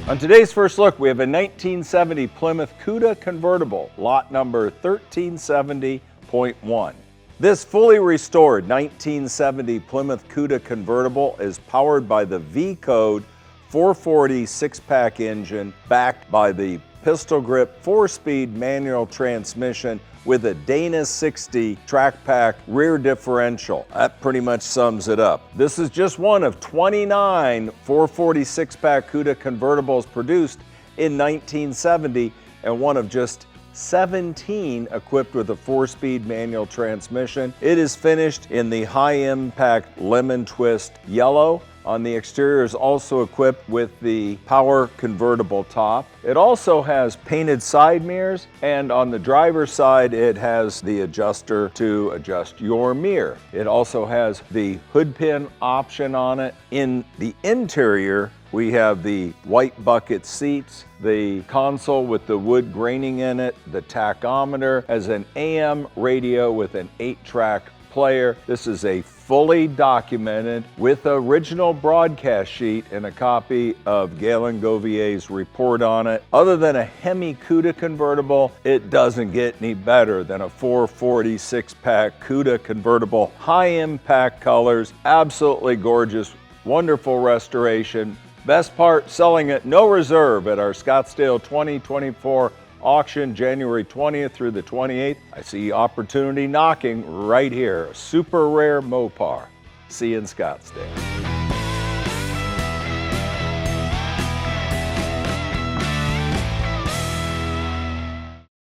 On today's first look, we have a 1970 Plymouth Cuda Convertible, lot number 1370.1. This fully restored 1970 Plymouth Cuda Convertible is powered by the V-Code 440 six-pack engine, backed by the pistol grip 4-speed manual transmission with a Dana 60 Track-Pak rear differential. That pretty much sums it up. This is just one of 29 440 six-pack Cuda convertibles produced in 1970 and one of just 17 equipped with a 4-speed manual transmission. It is finished in the high-impact lemon twist yellow. On the exterior is also equipped with the power convertible top. It also has painted side mirrors, and on the driver's side it has the adjuster to adjust your mirror. It also has the hood pin option on it. In the interior, we have the white bucket seats, the console with the wood graining in it, the tachometer, has an AM radio with an 8-track player. This is a fully documented with original broadcast sheet and a copy of Galen Govier's report on it. Other than a Hemi Cuda convertible, it doesn't get any better than a 440 six-pack Cuda convertible. High impact colors, absolutely gorgeous, wonderful restoration. Best part, selling at no reserve at our Scottsdale 2024 auction, January 20th through the 28th. I see opportunity knocking right here. A super rare Mopar. See you in Scottsdale.